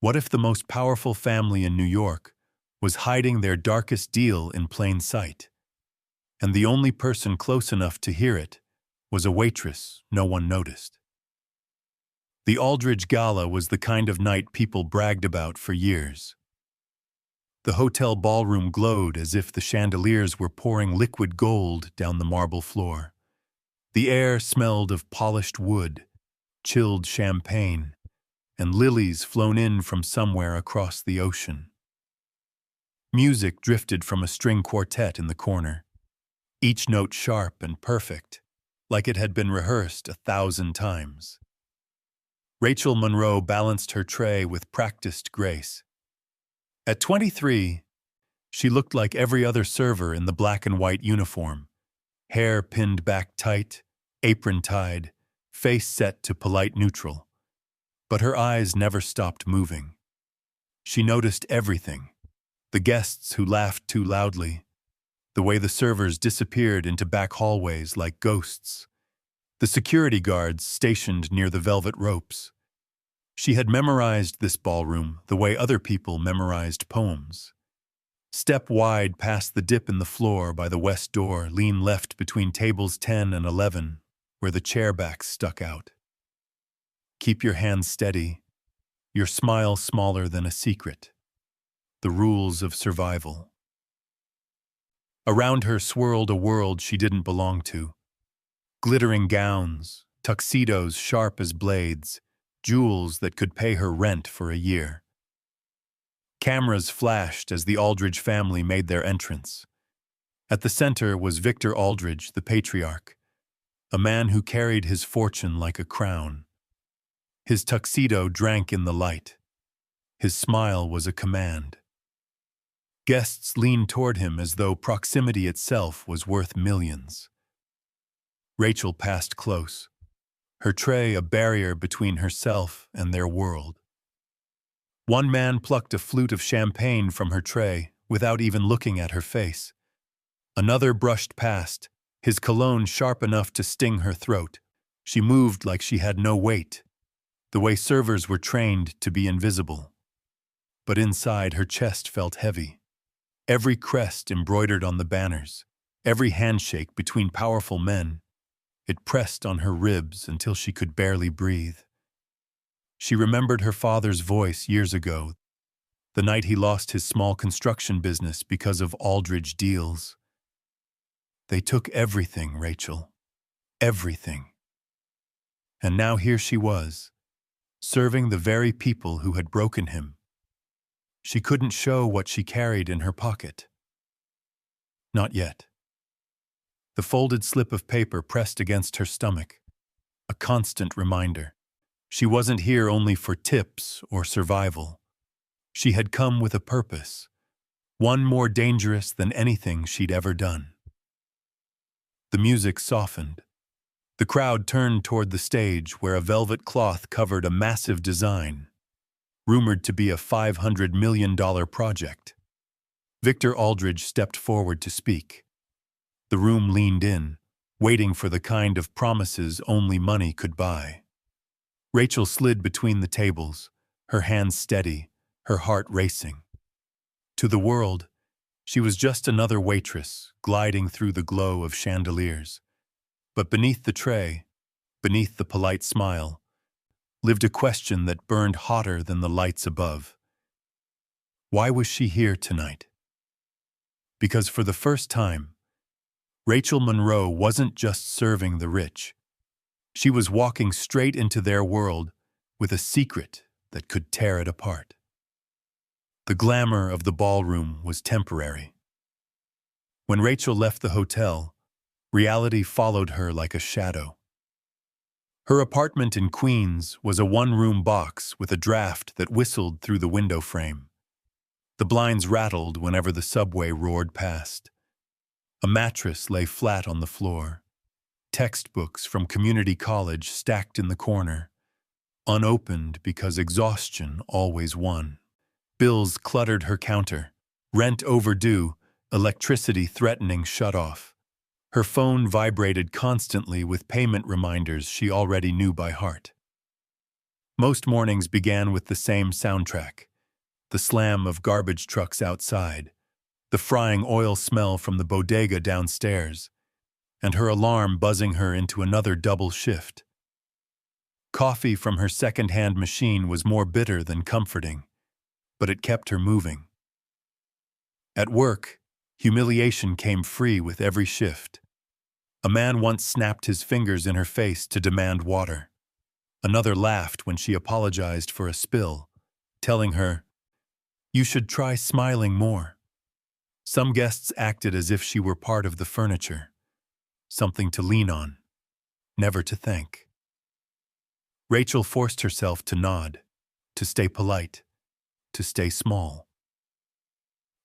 What if the most powerful family in New York was hiding their darkest deal in plain sight, and the only person close enough to hear it was a waitress no one noticed? The Aldridge Gala was the kind of night people bragged about for years. The hotel ballroom glowed as if the chandeliers were pouring liquid gold down the marble floor. The air smelled of polished wood, chilled champagne, and lilies flown in from somewhere across the ocean. Music drifted from a string quartet in the corner, each note sharp and perfect, like it had been rehearsed 1,000 times. Rachel Monroe balanced her tray with practiced grace. At 23, she looked like every other server in the black and white uniform, hair pinned back tight, apron tied, face set to polite neutral. But her eyes never stopped moving. She noticed everything: the guests who laughed too loudly, the way the servers disappeared into back hallways like ghosts, the security guards stationed near the velvet ropes. She had memorized this ballroom the way other people memorized poems. Step wide past the dip in the floor by the west door, lean left between tables 10 and 11, where the chair backs stuck out. Keep your hands steady, your smile smaller than a secret. The rules of survival. Around her swirled a world she didn't belong to. Glittering gowns, tuxedos sharp as blades, jewels that could pay her rent for a year. Cameras flashed as the Aldridge family made their entrance. At the center was Victor Aldridge, the patriarch, a man who carried his fortune like a crown. His tuxedo drank in the light. His smile was a command. Guests leaned toward him as though proximity itself was worth millions. Rachel passed close, her tray a barrier between herself and their world. One man plucked a flute of champagne from her tray without even looking at her face. Another brushed past, his cologne sharp enough to sting her throat. She moved like she had no weight, the way servers were trained to be invisible. But inside, her chest felt heavy. Every crest embroidered on the banners, every handshake between powerful men, it pressed on her ribs until she could barely breathe. She remembered her father's voice years ago, the night he lost his small construction business because of Aldridge deals. They took everything, Rachel. Everything. And now here she was, serving the very people who had broken him. She couldn't show what she carried in her pocket. Not yet. The folded slip of paper pressed against her stomach, a constant reminder. She wasn't here only for tips or survival. She had come with a purpose, one more dangerous than anything she'd ever done. The music softened. The crowd turned toward the stage where a velvet cloth covered a massive design, rumored to be a $500 million project. Victor Aldridge stepped forward to speak. The room leaned in, waiting for the kind of promises only money could buy. Rachel slid between the tables, her hands steady, her heart racing. To the world, she was just another waitress gliding through the glow of chandeliers. But beneath the tray, beneath the polite smile, lived a question that burned hotter than the lights above. Why was she here tonight? Because for the first time, Rachel Monroe wasn't just serving the rich. She was walking straight into their world with a secret that could tear it apart. The glamour of the ballroom was temporary. When Rachel left the hotel, reality followed her like a shadow. Her apartment in Queens was a one-room box with a draft that whistled through the window frame. The blinds rattled whenever the subway roared past. A mattress lay flat on the floor. Textbooks from community college stacked in the corner, unopened because exhaustion always won. Bills cluttered her counter, rent overdue, electricity threatening shut-off. Her phone vibrated constantly with payment reminders she already knew by heart. Most mornings began with the same soundtrack: the slam of garbage trucks outside, the frying oil smell from the bodega downstairs, and her alarm buzzing her into another double shift. Coffee from her second-hand machine was more bitter than comforting, but it kept her moving. At work, humiliation came free with every shift. A man once snapped his fingers in her face to demand water. Another laughed when she apologized for a spill, telling her, "You should try smiling more." Some guests acted as if she were part of the furniture, something to lean on, never to thank. Rachel forced herself to nod, to stay polite, to stay small.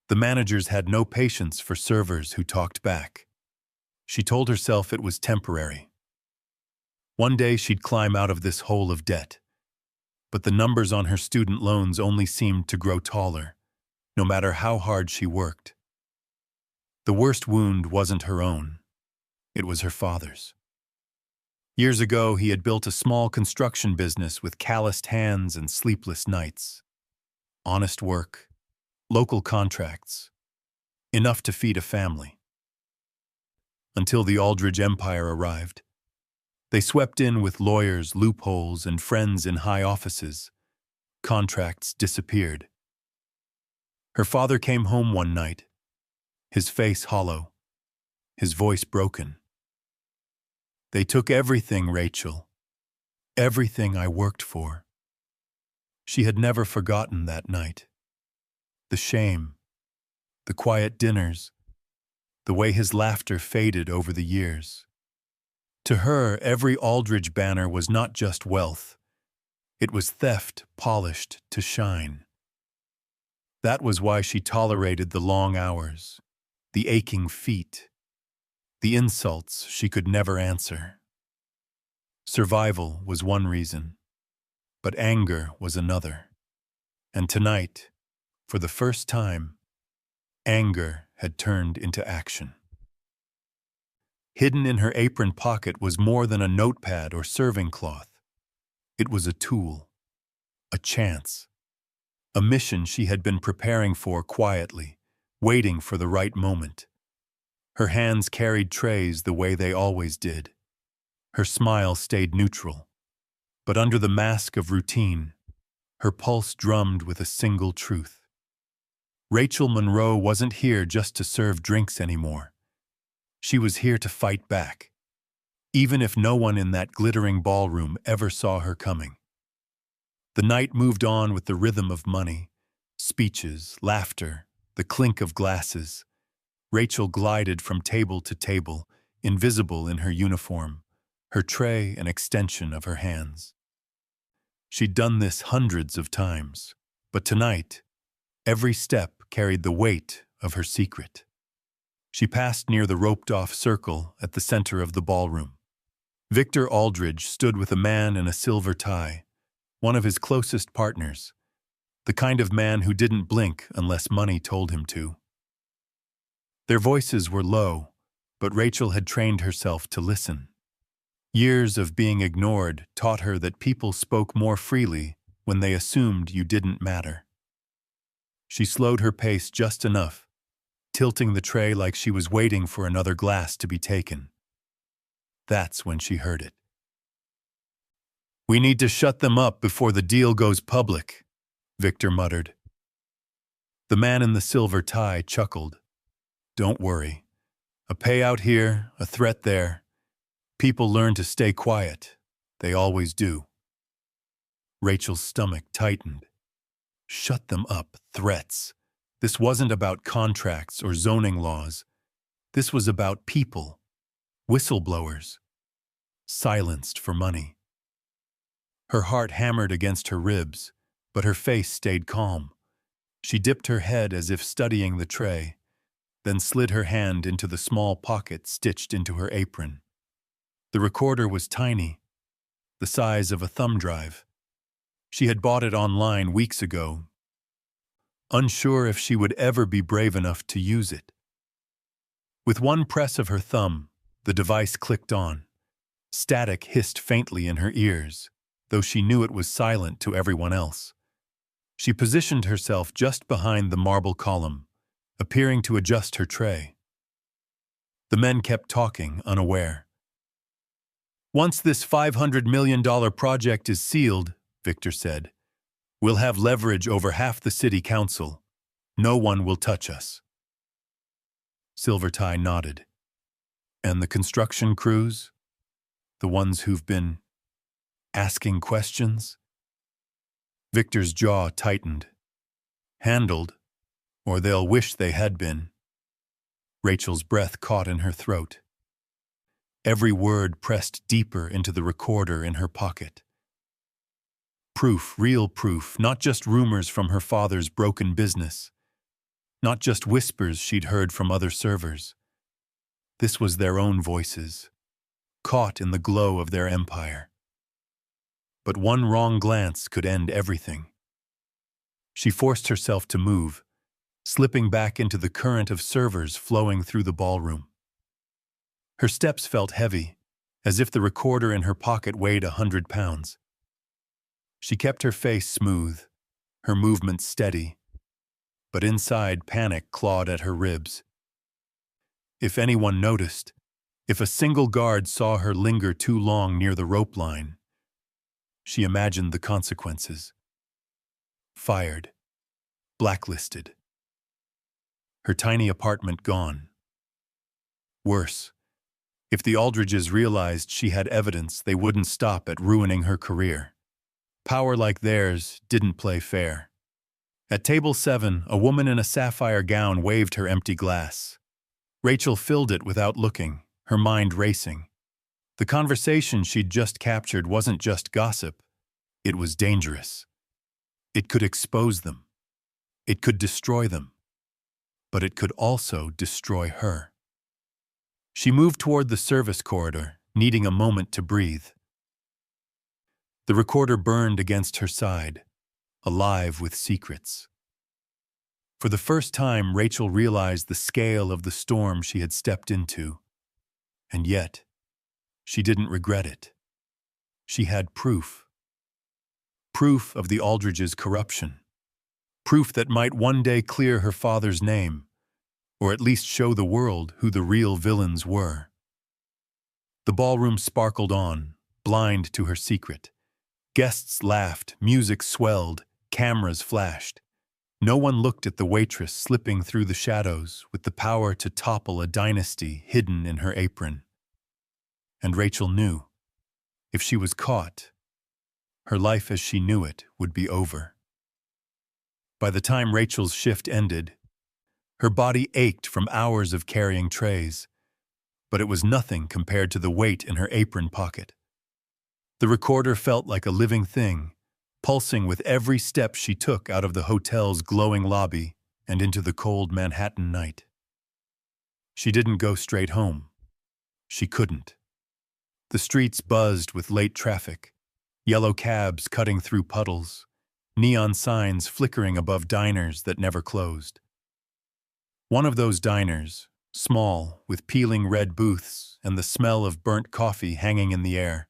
The managers had no patience for servers who talked back. She told herself it was temporary. One day she'd climb out of this hole of debt. But the numbers on her student loans only seemed to grow taller, no matter how hard she worked. The worst wound wasn't her own. It was her father's. Years ago, he had built a small construction business with calloused hands and sleepless nights. Honest work, local contracts, enough to feed a family. Until the Aldridge Empire arrived. They swept in with lawyers, loopholes, and friends in high offices. Contracts disappeared. Her father came home one night, his face hollow, his voice broken. "They took everything, Rachel. Everything I worked for." She had never forgotten that night. The shame, the quiet dinners, the way his laughter faded over the years. To her, every Aldridge banner was not just wealth. It was theft polished to shine. That was why she tolerated the long hours, the aching feet, the insults she could never answer. Survival was one reason, but anger was another. And tonight, for the first time, anger had turned into action. Hidden in her apron pocket was more than a notepad or serving cloth. It was a tool, a chance, a mission she had been preparing for quietly, waiting for the right moment. Her hands carried trays the way they always did. Her smile stayed neutral, but under the mask of routine, her pulse drummed with a single truth. Rachel Monroe wasn't here just to serve drinks anymore. She was here to fight back, even if no one in that glittering ballroom ever saw her coming. The night moved on with the rhythm of money, speeches, laughter, the clink of glasses. Rachel glided from table to table, invisible in her uniform, her tray an extension of her hands. She'd done this hundreds of times, but tonight, every step carried the weight of her secret. She passed near the roped-off circle at the center of the ballroom. Victor Aldridge stood with a man in a silver tie, one of his closest partners, the kind of man who didn't blink unless money told him to. Their voices were low, but Rachel had trained herself to listen. Years of being ignored taught her that people spoke more freely when they assumed you didn't matter. She slowed her pace just enough, tilting the tray like she was waiting for another glass to be taken. That's when she heard it. "We need to shut them up before the deal goes public," Victor muttered. The man in the silver tie chuckled. "Don't worry. A payout here, a threat there. People learn to stay quiet. They always do." Rachel's stomach tightened. Shut them up, threats. This wasn't about contracts or zoning laws. This was about people, whistleblowers, silenced for money. Her heart hammered against her ribs, but her face stayed calm. She dipped her head as if studying the tray, then slid her hand into the small pocket stitched into her apron. The recorder was tiny, the size of a thumb drive. She had bought it online weeks ago, unsure if she would ever be brave enough to use it. With one press of her thumb, the device clicked on. Static hissed faintly in her ears. though she knew it was silent to everyone else. She positioned herself just behind the marble column, appearing to adjust her tray. The men kept talking, unaware. "Once this $500 million project is sealed," Victor said, "we'll have leverage over half the city council. No one will touch us." Silvertie nodded. "And the construction crews? The ones who've been asking questions?" Victor's jaw tightened. "Handled, or they'll wish they had been." Rachel's breath caught in her throat. Every word pressed deeper into the recorder in her pocket. Proof, real proof, not just rumors from her father's broken business. Not just whispers she'd heard from other servers. This was their own voices, caught in the glow of their empire. But one wrong glance could end everything. She forced herself to move, slipping back into the current of servers flowing through the ballroom. Her steps felt heavy, as if the recorder in her pocket weighed 100 pounds. She kept her face smooth, her movements steady, but inside panic clawed at her ribs. If anyone noticed, if a single guard saw her linger too long near the rope line, she imagined the consequences. Fired. Blacklisted. Her tiny apartment gone. Worse, if the Aldridges realized she had evidence, they wouldn't stop at ruining her career. Power like theirs didn't play fair. At table 7, a woman in a sapphire gown waved her empty glass. Rachel filled it without looking, her mind racing. The conversation she'd just captured wasn't just gossip. It was dangerous. It could expose them. It could destroy them. But it could also destroy her. She moved toward the service corridor, needing a moment to breathe. The recorder burned against her side, alive with secrets. For the first time, Rachel realized the scale of the storm she had stepped into. And yet, she didn't regret it. She had proof. Proof of the Aldridges' corruption. Proof that might one day clear her father's name, or at least show the world who the real villains were. The ballroom sparkled on, blind to her secret. Guests laughed, music swelled, cameras flashed. No one looked at the waitress slipping through the shadows with the power to topple a dynasty hidden in her apron. And Rachel knew, if she was caught, her life as she knew it would be over. By the time Rachel's shift ended, her body ached from hours of carrying trays, but it was nothing compared to the weight in her apron pocket. The recorder felt like a living thing, pulsing with every step she took out of the hotel's glowing lobby and into the cold Manhattan night. She didn't go straight home. She couldn't. The streets buzzed with late traffic, yellow cabs cutting through puddles, neon signs flickering above diners that never closed. One of those diners, small, with peeling red booths and the smell of burnt coffee hanging in the air,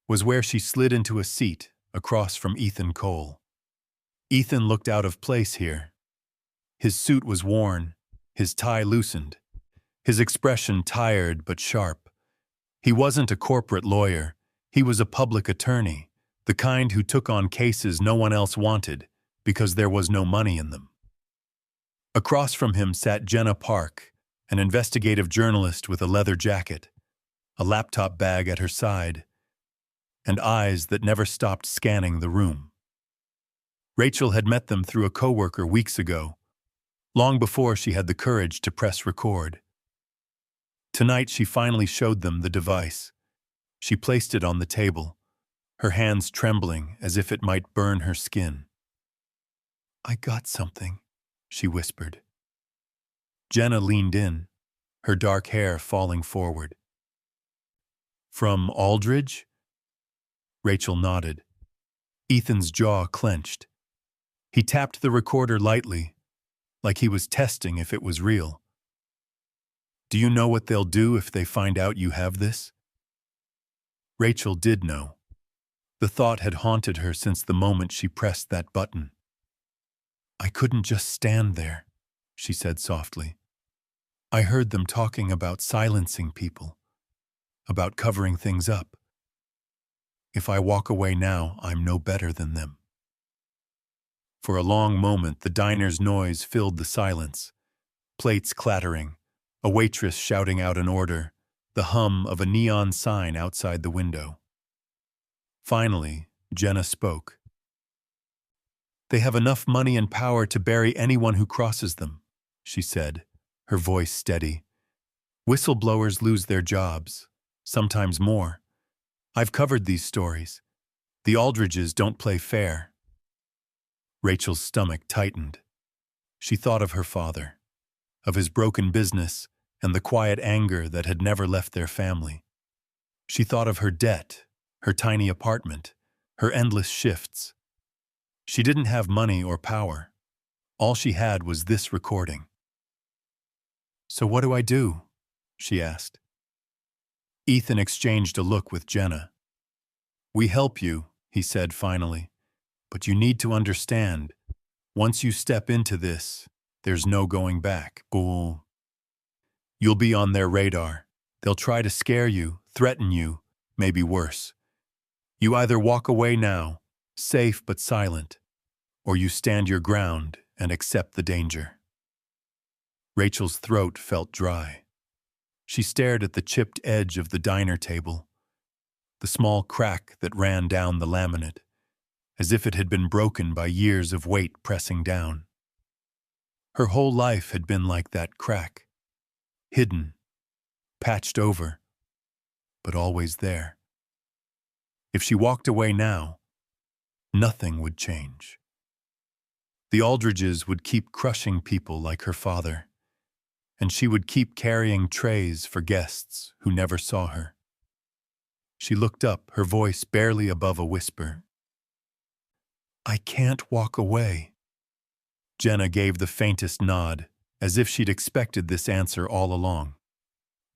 was where she slid into a seat across from Ethan Cole. Ethan looked out of place here. His suit was worn, his tie loosened, his expression tired but sharp. He wasn't a corporate lawyer, he was a public attorney, the kind who took on cases no one else wanted because there was no money in them. Across from him sat Jenna Park, an investigative journalist with a leather jacket, a laptop bag at her side, and eyes that never stopped scanning the room. Rachel had met them through a coworker weeks ago, long before she had the courage to press record. Tonight she finally showed them the device. She placed it on the table, her hands trembling as if it might burn her skin. "I got something," she whispered. Jenna leaned in, her dark hair falling forward. "From Aldridge?" Rachel nodded. Ethan's jaw clenched. He tapped the recorder lightly, like he was testing if it was real. "Do you know what they'll do if they find out you have this?" Rachel did know. The thought had haunted her since the moment she pressed that button. "I couldn't just stand there," she said softly. "I heard them talking about silencing people, about covering things up. If I walk away now, I'm no better than them." For a long moment, the diner's noise filled the silence. Plates clattering, a waitress shouting out an order, the hum of a neon sign outside the window. Finally, Jenna spoke. "They have enough money and power to bury anyone who crosses them," she said, her voice steady. "Whistleblowers lose their jobs, sometimes more. I've covered these stories. The Aldridges don't play fair." Rachel's stomach tightened. She thought of her father, of his broken business and the quiet anger that had never left their family. She thought of her debt, her tiny apartment, her endless shifts. She didn't have money or power. All she had was this recording. "So what do I do?" she asked. Ethan exchanged a look with Jenna. "We help you," he said finally. "But you need to understand, once you step into this, there's no going back. You'll be on their radar. They'll try to scare you, threaten you, maybe worse. You either walk away now, safe but silent, or you stand your ground and accept the danger." Rachel's throat felt dry. She stared at the chipped edge of the diner table, the small crack that ran down the laminate, as if it had been broken by years of weight pressing down. Her whole life had been like that crack, hidden, patched over, but always there. If she walked away now, nothing would change. The Aldridges would keep crushing people like her father, and she would keep carrying trays for guests who never saw her. She looked up, her voice barely above a whisper. "I can't walk away." Jenna gave the faintest nod, as if she'd expected this answer all along.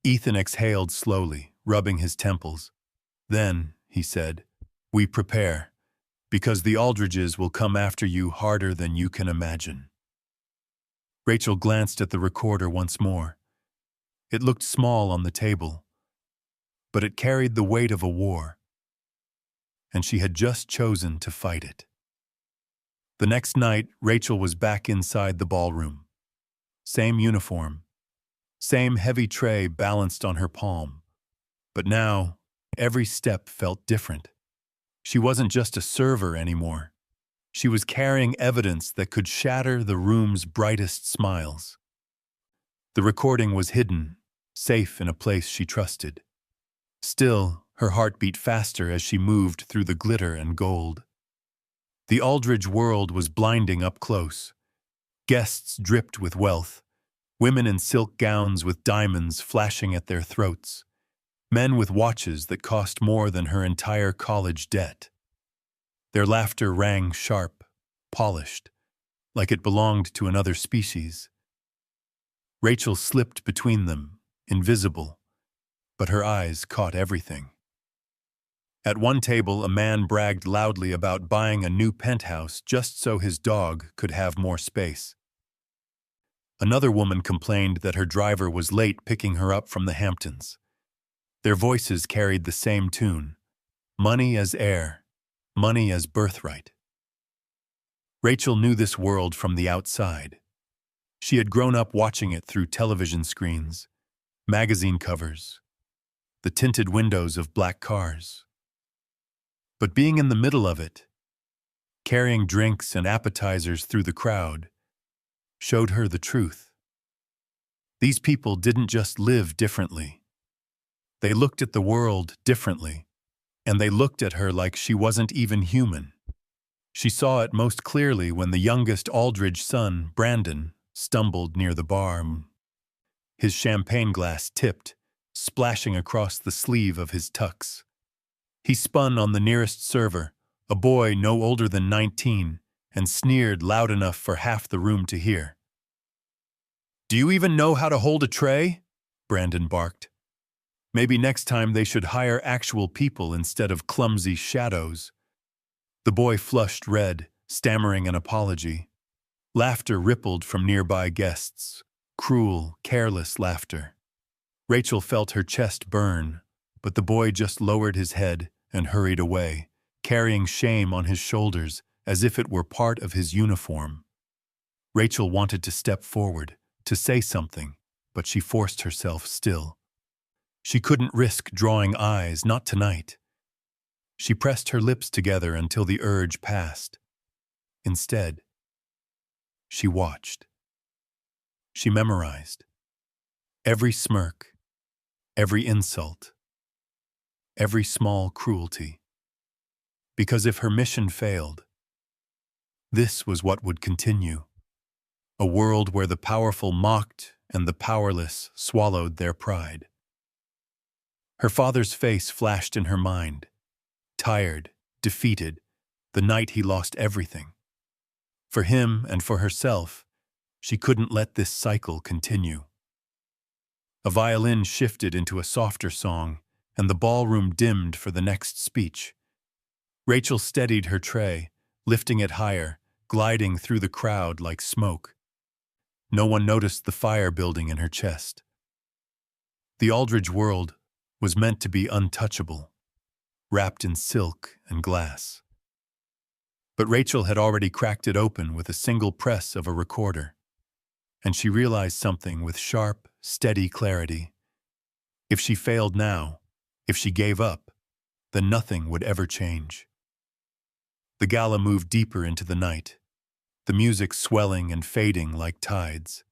Ethan exhaled slowly, rubbing his temples. "Then," he said, "we prepare, because the Aldridges will come after you harder than you can imagine." Rachel glanced at the recorder once more. It looked small on the table, but it carried the weight of a war, and she had just chosen to fight it. The next night, Rachel was back inside the ballroom. Same uniform, same heavy tray balanced on her palm. But now, every step felt different. She wasn't just a server anymore. She was carrying evidence that could shatter the room's brightest smiles. The recording was hidden, safe in a place she trusted. Still, her heart beat faster as she moved through the glitter and gold. The Aldridge world was blinding up close. Guests dripped with wealth, women in silk gowns with diamonds flashing at their throats, men with watches that cost more than her entire college debt. Their laughter rang sharp, polished, like it belonged to another species. Rachel slipped between them, invisible, but her eyes caught everything. At one table, a man bragged loudly about buying a new penthouse just so his dog could have more space. Another woman complained that her driver was late picking her up from the Hamptons. Their voices carried the same tune: money as air, money as birthright. Rachel knew this world from the outside. She had grown up watching it through television screens, magazine covers, the tinted windows of black cars. But being in the middle of it, carrying drinks and appetizers through the crowd, showed her the truth. These people didn't just live differently. They looked at the world differently, and they looked at her like she wasn't even human. She saw it most clearly when the youngest Aldridge son, Brandon, stumbled near the bar. His champagne glass tipped, splashing across the sleeve of his tux. He spun on the nearest server, a boy no older than 19, and sneered loud enough for half the room to hear. "Do you even know how to hold a tray?" Brandon barked. Maybe next time they should hire actual people instead of clumsy shadows. The boy flushed red, stammering an apology. Laughter rippled from nearby guests. Cruel, careless laughter. Rachel felt her chest burn, but the boy just lowered his head and hurried away, carrying shame on his shoulders as if it were part of his uniform. Rachel wanted to step forward, to say something, but she forced herself still. She couldn't risk drawing eyes, not tonight. She pressed her lips together until the urge passed. Instead, she watched. She memorized. Every smirk, every insult, every small cruelty. Because if her mission failed, this was what would continue. A world where the powerful mocked and the powerless swallowed their pride. Her father's face flashed in her mind. Tired, defeated, the night he lost everything. For him and for herself, she couldn't let this cycle continue. A violin shifted into a softer song, and the ballroom dimmed for the next speech. Rachel steadied her tray, lifting it higher, gliding through the crowd like smoke. No one noticed the fire building in her chest. The Aldridge world was meant to be untouchable, wrapped in silk and glass. But Rachel had already cracked it open with a single press of a recorder, and she realized something with sharp, steady clarity. If she failed now, if she gave up, then nothing would ever change. The gala moved deeper into the night, the music swelling and fading like tides.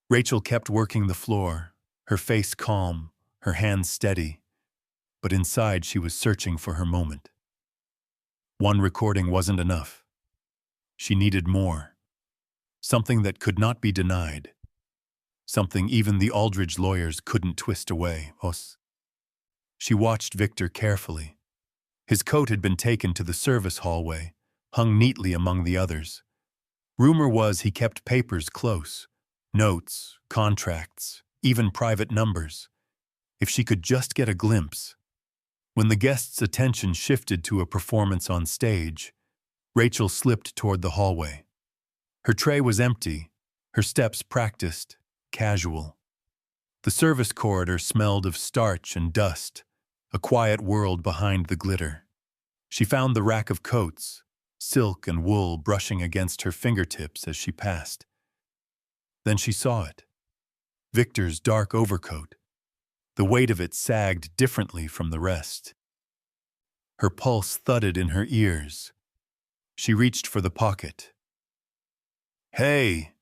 Rachel kept working the floor, her face calm, her hands steady, but inside she was searching for her moment. One recording wasn't enough. She needed more. Something that could not be denied. Something even the Aldridge lawyers couldn't twist away. She watched Victor carefully. His coat had been taken to the service hallway, hung neatly among the others. Rumor was he kept papers close. Notes, contracts, even private numbers. If she could just get a glimpse. When the guests' attention shifted to a performance on stage, Rachel slipped toward the hallway. Her tray was empty, her steps practiced, casual. The service corridor smelled of starch and dust, a quiet world behind the glitter. She found the rack of coats, silk and wool brushing against her fingertips as she passed. Then she saw it. Victor's dark overcoat. The weight of it sagged differently from the rest. Her pulse thudded in her ears. She reached for the pocket. "Hey!"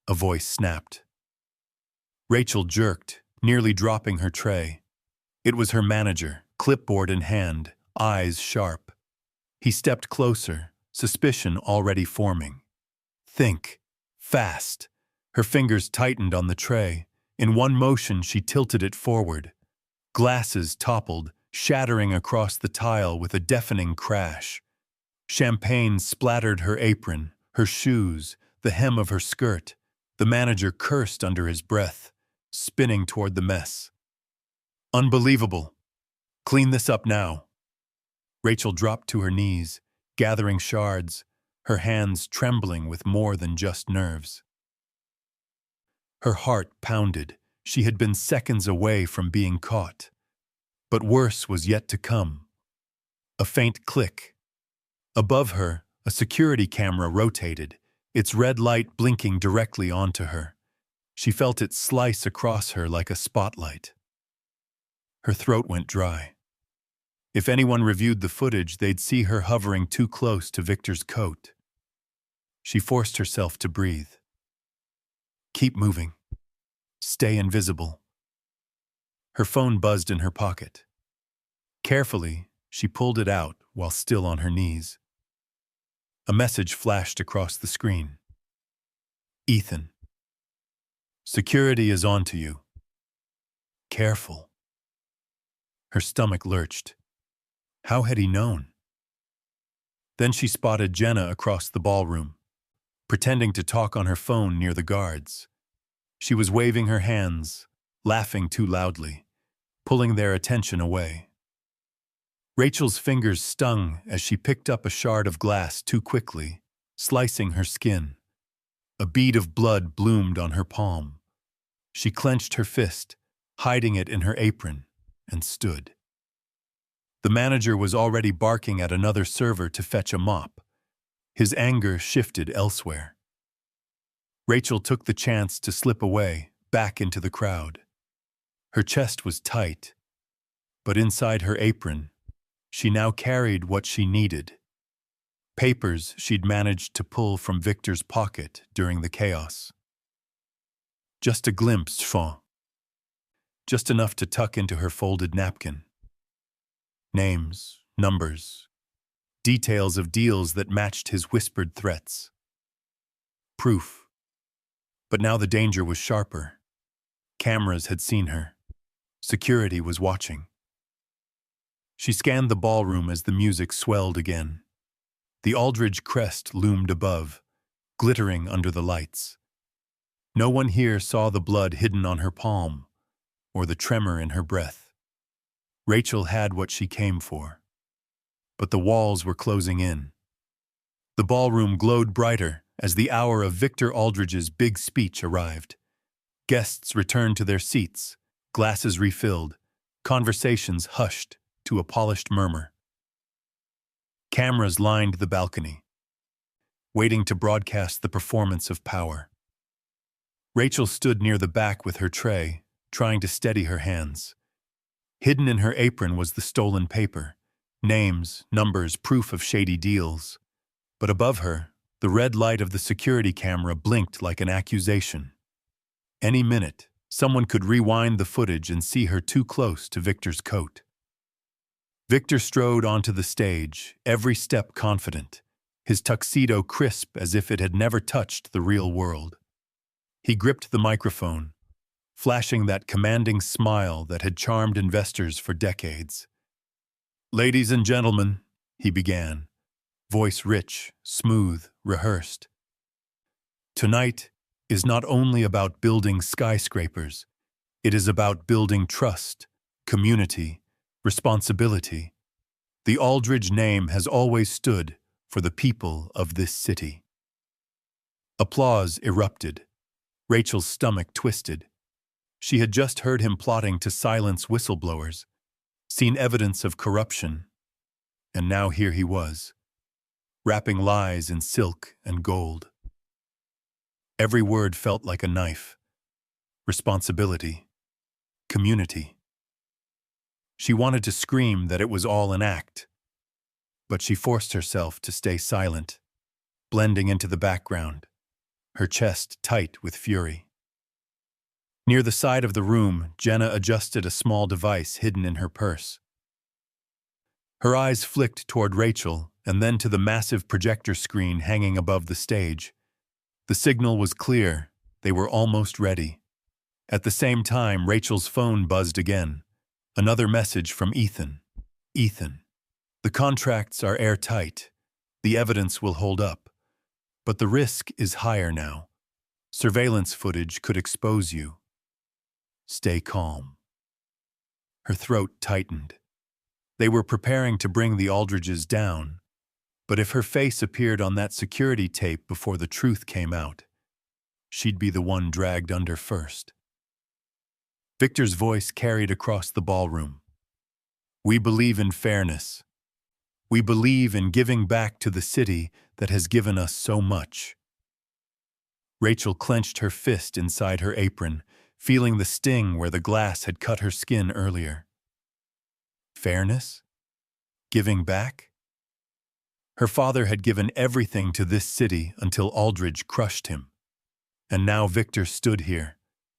a voice snapped. Rachel jerked, nearly dropping her tray. It was her manager, clipboard in hand, eyes sharp. He stepped closer, suspicion already forming. "Think. Fast." Her fingers tightened on the tray. In one motion, she tilted it forward. Glasses toppled, shattering across the tile with a deafening crash. Champagne splattered her apron, her shoes, the hem of her skirt. The manager cursed under his breath, spinning toward the mess. "Unbelievable. Clean this up now." Rachel dropped to her knees, gathering shards, her hands trembling with more than just nerves. Her heart pounded. She had been seconds away from being caught. But worse was yet to come. A faint click. Above her, a security camera rotated, its red light blinking directly onto her. She felt it slice across her like a spotlight. Her throat went dry. If anyone reviewed the footage, they'd see her hovering too close to Victor's coat. She forced herself to breathe. Keep moving. Stay invisible. Her phone buzzed in her pocket. Carefully, she pulled it out while still on her knees. A message flashed across the screen. "Ethan. Security is on to you. Careful." Her stomach lurched. How had he known? Then she spotted Jenna across the ballroom, pretending to talk on her phone near the guards. She was waving her hands, laughing too loudly. pulling their attention away. Rachel's fingers stung as she picked up a shard of glass too quickly, slicing her skin. A bead of blood bloomed on her palm. She clenched her fist, hiding it in her apron, and stood. The manager was already barking at another server to fetch a mop. His anger shifted elsewhere. Rachel took the chance to slip away, back into the crowd. Her chest was tight, but inside her apron, she now carried what she needed. Papers she'd managed to pull from Victor's pocket during the chaos. Just a glimpse, just enough to tuck into her folded napkin. Names, numbers, details of deals that matched his whispered threats. Proof. But now the danger was sharper. Cameras had seen her. Security was watching. She scanned the ballroom as the music swelled again. The Aldridge crest loomed above, glittering under the lights. No one here saw the blood hidden on her palm, or the tremor in her breath. Rachel had what she came for. But the walls were closing in. The ballroom glowed brighter as the hour of Victor Aldridge's big speech arrived. Guests returned to their seats, glasses refilled, conversations hushed to a polished murmur. Cameras lined the balcony, waiting to broadcast the performance of power. Rachel stood near the back with her tray, trying to steady her hands. Hidden in her apron was the stolen paper, names, numbers, proof of shady deals. But above her, the red light of the security camera blinked like an accusation. Any minute, someone could rewind the footage and see her too close to Victor's coat. Victor strode onto the stage, every step confident, his tuxedo crisp as if it had never touched the real world. He gripped the microphone, flashing that commanding smile that had charmed investors for decades. "Ladies and gentlemen," he began, voice rich, smooth, rehearsed. "Tonight is not only about building skyscrapers, it is about building trust, community, responsibility. The Aldridge name has always stood for the people of this city." Applause erupted. Rachel's stomach twisted. She had just heard him plotting to silence whistleblowers, seen evidence of corruption, and now here he was, wrapping lies in silk and gold. Every word felt like a knife. Responsibility. Community. She wanted to scream that it was all an act, but she forced herself to stay silent, blending into the background, her chest tight with fury. Near the side of the room, Jenna adjusted a small device hidden in her purse. Her eyes flicked toward Rachel and then to the massive projector screen hanging above the stage. The signal was clear. They were almost ready. At the same time, Rachel's phone buzzed again. Another message from Ethan. "Ethan, the contracts are airtight. The evidence will hold up. But the risk is higher now. Surveillance footage could expose you. Stay calm." Her throat tightened. They were preparing to bring the Aldridges down, but if her face appeared on that security tape before the truth came out, she'd be the one dragged under first. Victor's voice carried across the ballroom. "We believe in fairness. We believe in giving back to the city that has given us so much." Rachel clenched her fist inside her apron, feeling the sting where the glass had cut her skin earlier. Fairness? Giving back? Her father had given everything to this city until Aldridge crushed him. And now Victor stood here,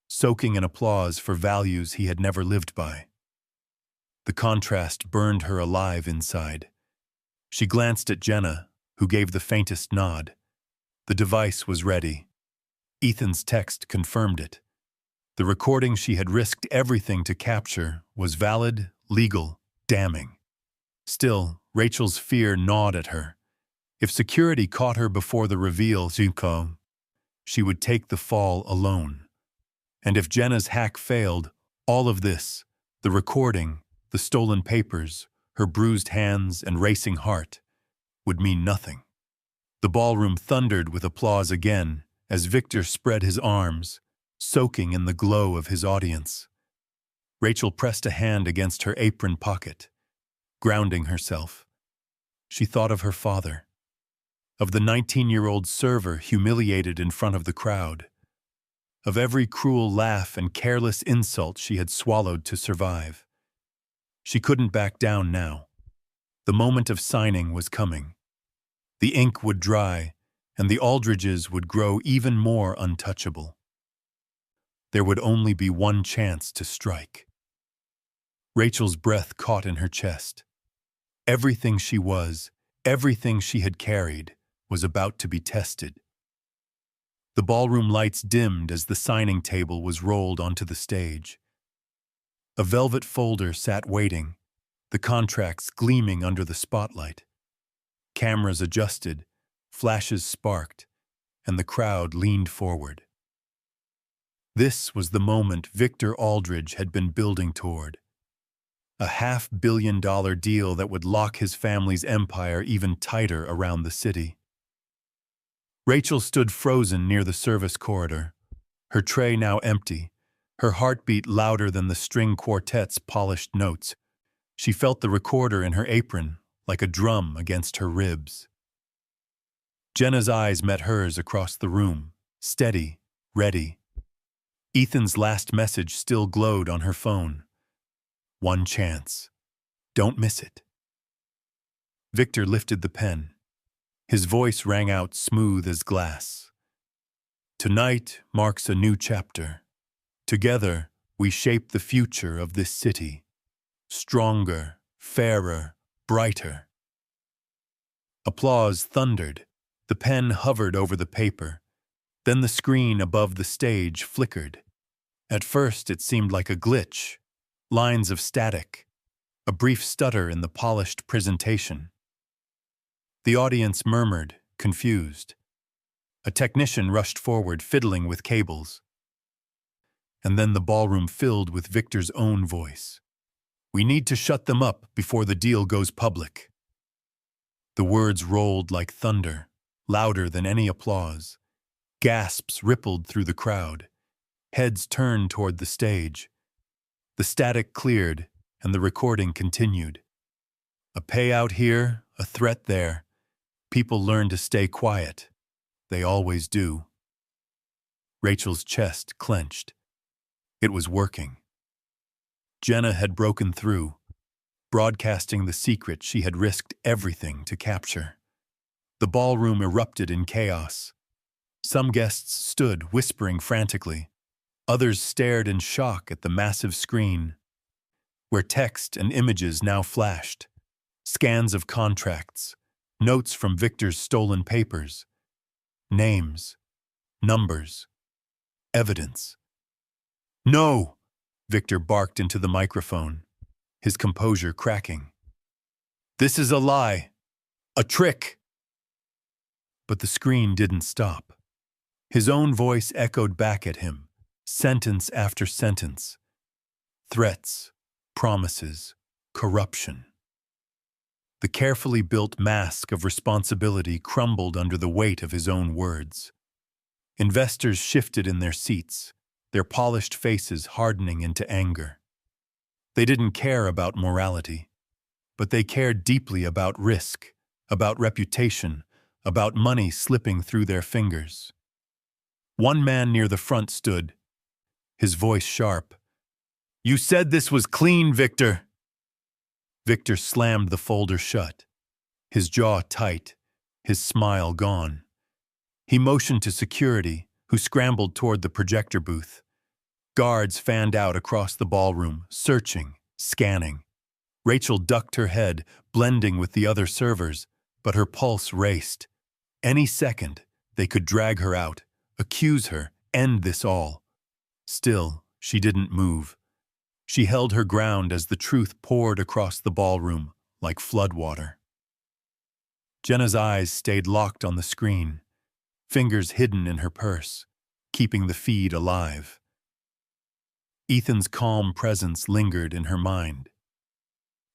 soaking in applause for values he had never lived by. The contrast burned her alive inside. She glanced at Jenna, who gave the faintest nod. The device was ready. Ethan's text confirmed it. The recording she had risked everything to capture was valid, legal, damning. Still, Rachel's fear gnawed at her. If security caught her before the reveal, she would take the fall alone. And if Jenna's hack failed, all of this, The recording, the stolen papers, her bruised hands and racing heart would mean nothing. The ballroom thundered with applause again as Victor spread his arms, soaking in the glow of his audience. Rachel pressed a hand against her apron pocket, grounding herself. She thought of her father, of the 19-year-old server humiliated in front of the crowd, of every cruel laugh and careless insult she had swallowed to survive. She couldn't back down now. The moment of signing was coming. The ink would dry, and the Aldridges would grow even more untouchable. There would only be one chance to strike. Rachel's breath caught in her chest. Everything she was, everything she had carried, was about to be tested. The ballroom lights dimmed as the signing table was rolled onto the stage. A velvet folder sat waiting, the contracts gleaming under the spotlight. Cameras adjusted, flashes sparked, and the crowd leaned forward. This was the moment Victor Aldridge had been building toward. A $500 million deal that would lock his family's empire even tighter around the city. Rachel stood frozen near the service corridor, her tray now empty, her heartbeat louder than the string quartet's polished notes. She felt the recorder in her apron, like a drum against her ribs. Jenna's eyes met hers across the room, steady, ready. Ethan's last message still glowed on her phone. One chance. Don't miss it. Victor lifted the pen. His voice rang out smooth as glass. Tonight marks a new chapter. Together, we shape the future of this city. Stronger, fairer, brighter. Applause thundered. The pen hovered over the paper. Then the screen above the stage flickered. At first, it seemed like a glitch. Lines of static. A brief stutter in the polished presentation. The audience murmured, confused. A technician rushed forward, fiddling with cables. And then the ballroom filled with Victor's own voice. We need to shut them up before the deal goes public. The words rolled like thunder, louder than any applause. Gasps rippled through the crowd. Heads turned toward the stage. The static cleared, and the recording continued. A payout here, a threat there. People learn to stay quiet. They always do. Rachel's chest clenched. It was working. Jenna had broken through, broadcasting the secret she had risked everything to capture. The ballroom erupted in chaos. Some guests stood, whispering frantically. Others stared in shock at the massive screen, where text and images now flashed. Scans of contracts, notes from Victor's stolen papers, names, numbers, evidence. No! Victor barked into the microphone, his composure cracking. This is a lie. A trick! But the screen didn't stop. His own voice echoed back at him, sentence after sentence. Threats, promises, corruption. The carefully built mask of responsibility crumbled under the weight of his own words. Investors shifted in their seats, their polished faces hardening into anger. They didn't care about morality, but they cared deeply about risk, about reputation, about money slipping through their fingers. One man near the front stood, his voice sharp. You said this was clean, Victor. Victor slammed the folder shut, his jaw tight, his smile gone. He motioned to security, who scrambled toward the projector booth. Guards fanned out across the ballroom, searching, scanning. Rachel ducked her head, blending with the other servers, but her pulse raced. Any second, they could drag her out, accuse her, end this all. Still, she didn't move. She held her ground as the truth poured across the ballroom like floodwater. Jenna's eyes stayed locked on the screen, fingers hidden in her purse, keeping the feed alive. Ethan's calm presence lingered in her mind.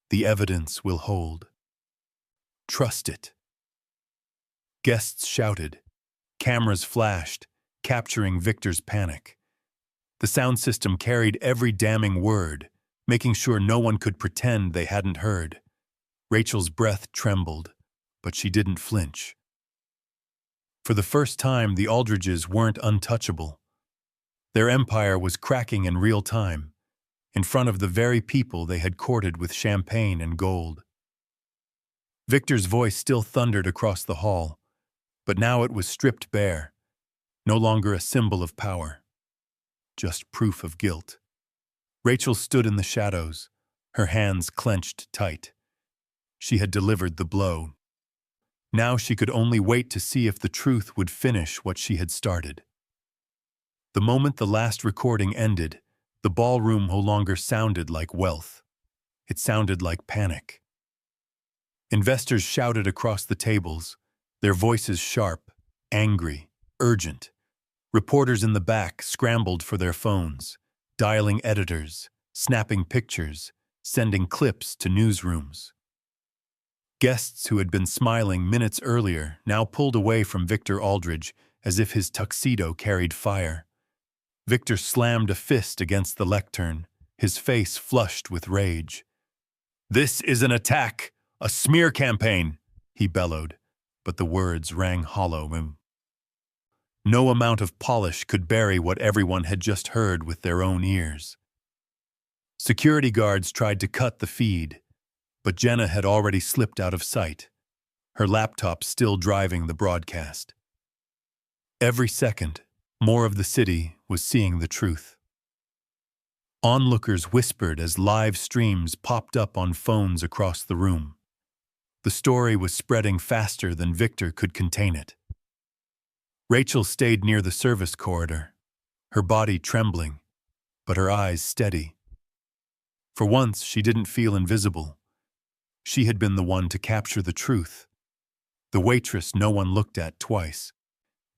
The evidence will hold. Trust it. Guests shouted. Cameras flashed, capturing Victor's panic. The sound system carried every damning word, making sure no one could pretend they hadn't heard. Rachel's breath trembled, but she didn't flinch. For the first time, the Aldridges weren't untouchable. Their empire was cracking in real time, in front of the very people they had courted with champagne and gold. Victor's voice still thundered across the hall, but now it was stripped bare, no longer a symbol of power, just proof of guilt. Rachel stood in the shadows, her hands clenched tight. She had delivered the blow. Now she could only wait to see if the truth would finish what she had started. The moment the last recording ended, the ballroom no longer sounded like wealth. It sounded like panic. Investors shouted across the tables, their voices sharp, angry, urgent. Reporters in the back scrambled for their phones, dialing editors, snapping pictures, sending clips to newsrooms. Guests who had been smiling minutes earlier now pulled away from Victor Aldridge as if his tuxedo carried fire. Victor slammed a fist against the lectern, his face flushed with rage. "This is an attack, a smear campaign," he bellowed, but the words rang hollow. No amount of polish could bury what everyone had just heard with their own ears. Security guards tried to cut the feed, but Jenna had already slipped out of sight, her laptop still driving the broadcast. Every second, more of the city was seeing the truth. Onlookers whispered as live streams popped up on phones across the room. The story was spreading faster than Victor could contain it. Rachel stayed near the service corridor, her body trembling, but her eyes steady. For once, she didn't feel invisible. She had been the one to capture the truth, the waitress no one looked at twice.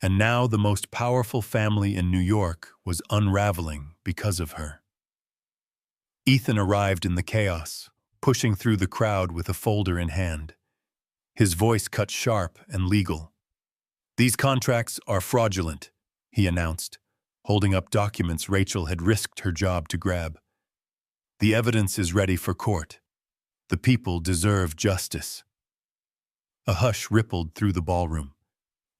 And now the most powerful family in New York was unraveling because of her. Ethan arrived in the chaos, pushing through the crowd with a folder in hand. His voice cut sharp and legal. "These contracts are fraudulent," he announced, holding up documents Rachel had risked her job to grab. "The evidence is ready for court. The people deserve justice." A hush rippled through the ballroom.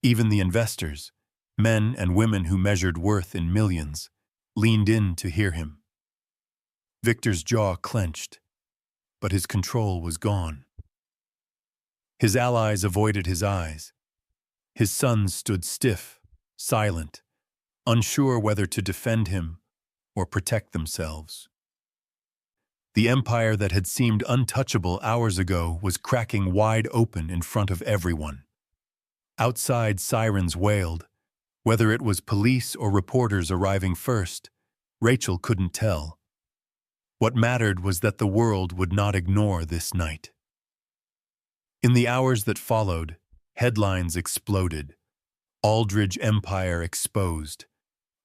Even the investors, men and women who measured worth in millions, leaned in to hear him. Victor's jaw clenched, but his control was gone. His allies avoided his eyes. His sons stood stiff, silent, unsure whether to defend him or protect themselves. The empire that had seemed untouchable hours ago was cracking wide open in front of everyone. Outside, sirens wailed. Whether it was police or reporters arriving first, Rachel couldn't tell. What mattered was that the world would not ignore this night. In the hours that followed, headlines exploded. Aldridge Empire exposed.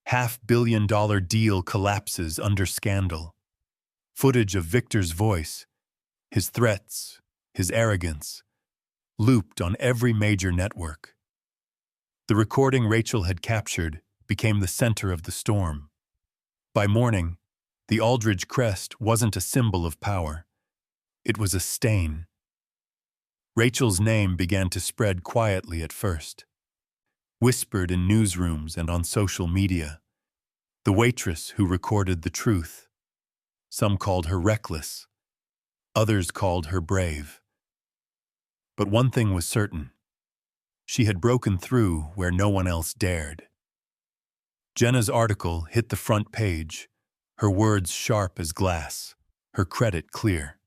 $500 million deal collapses under scandal. Footage of Victor's voice, his threats, his arrogance, looped on every major network. The recording Rachel had captured became the center of the storm. By morning, the Aldridge crest wasn't a symbol of power. It was a stain. Rachel's name began to spread quietly at first, whispered in newsrooms and on social media. The waitress who recorded the truth. Some called her reckless. Others called her brave. But one thing was certain. She had broken through where no one else dared. Jenna's article hit the front page, her words sharp as glass, her credit clear.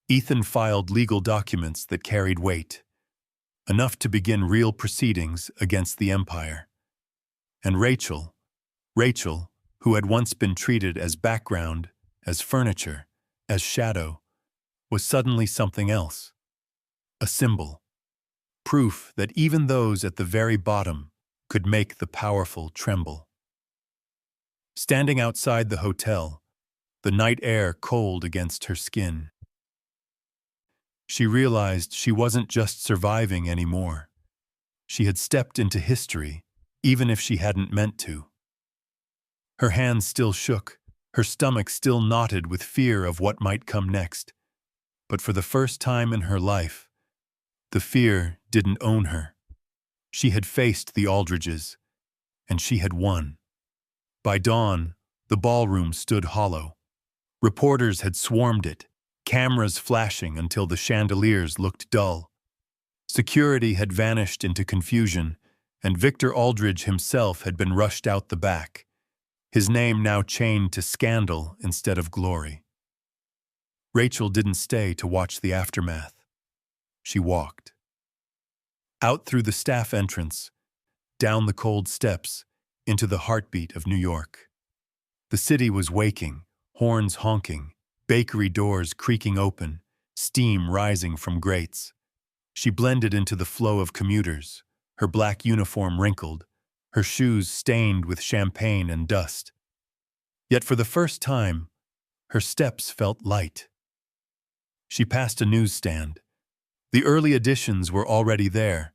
Ethan filed legal documents that carried weight, enough to begin real proceedings against the empire. And Rachel, who had once been treated as background, as furniture, as shadow, was suddenly something else. A symbol. Proof that even those at the very bottom could make the powerful tremble. Standing outside the hotel, the night air cold against her skin, she realized she wasn't just surviving anymore. She had stepped into history, even if she hadn't meant to. Her hands still shook, her stomach still knotted with fear of what might come next. But for the first time in her life, the fear didn't own her. She had faced the Aldridges, and she had won. By dawn, the ballroom stood hollow. Reporters had swarmed it, cameras flashing until the chandeliers looked dull. Security had vanished into confusion, and Victor Aldridge himself had been rushed out the back, his name now chained to scandal instead of glory. Rachel didn't stay to watch the aftermath. She walked. Out through the staff entrance, down the cold steps, into the heartbeat of New York. The city was waking, horns honking, bakery doors creaking open, steam rising from grates. She blended into the flow of commuters, her black uniform wrinkled, her shoes stained with champagne and dust. Yet for the first time, her steps felt light. She passed a newsstand. The early editions were already there.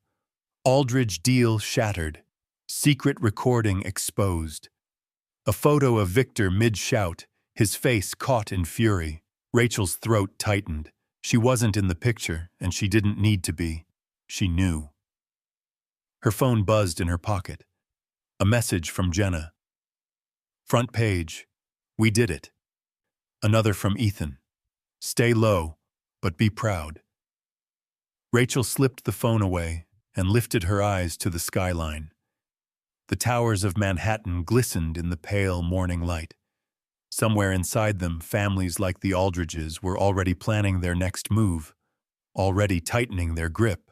Aldridge deal shattered, secret recording exposed. A photo of Victor mid-shout, his face caught in fury. Rachel's throat tightened. She wasn't in the picture, and she didn't need to be. She knew. Her phone buzzed in her pocket. A message from Jenna. Front page. We did it. Another from Ethan. Stay low, but be proud. Rachel slipped the phone away and lifted her eyes to the skyline. The towers of Manhattan glistened in the pale morning light. Somewhere inside them, families like the Aldridges were already planning their next move, already tightening their grip.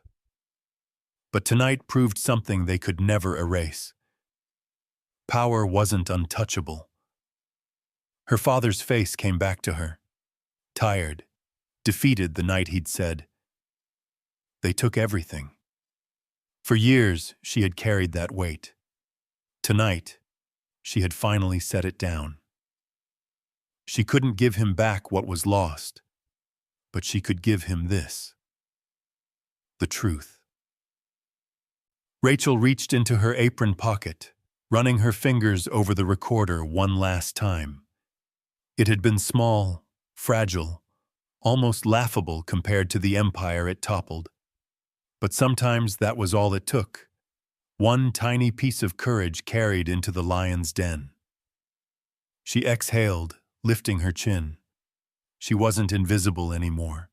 But tonight proved something they could never erase. Power wasn't untouchable. Her father's face came back to her, tired, defeated the night he'd said, "They took everything." For years, she had carried that weight. Tonight, she had finally set it down. She couldn't give him back what was lost, but she could give him this: the truth. Rachel reached into her apron pocket, running her fingers over the recorder one last time. It had been small, fragile, almost laughable compared to the empire it toppled. But sometimes that was all it took. One tiny piece of courage carried into the lion's den. She exhaled, lifting her chin. She wasn't invisible anymore.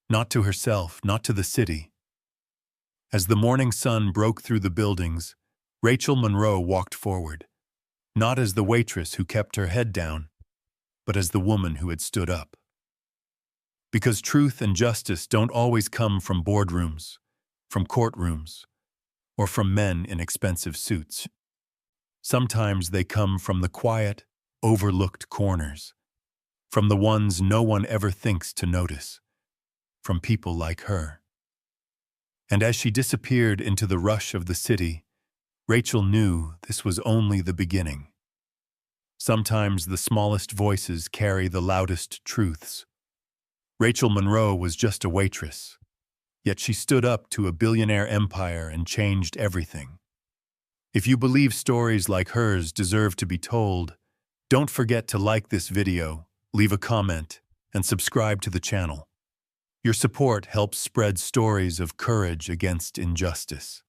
Not to herself, not to the city. As the morning sun broke through the buildings, Rachel Monroe walked forward, not as the waitress who kept her head down, but as the woman who had stood up. Because truth and justice don't always come from boardrooms, from courtrooms, or from men in expensive suits. Sometimes they come from the quiet, overlooked corners, from the ones no one ever thinks to notice, from people like her. And as she disappeared into the rush of the city, Rachel knew this was only the beginning. Sometimes the smallest voices carry the loudest truths. Rachel Monroe was just a waitress, yet she stood up to a billionaire empire and changed everything. If you believe stories like hers deserve to be told, don't forget to like this video, leave a comment, and subscribe to the channel. Your support helps spread stories of courage against injustice.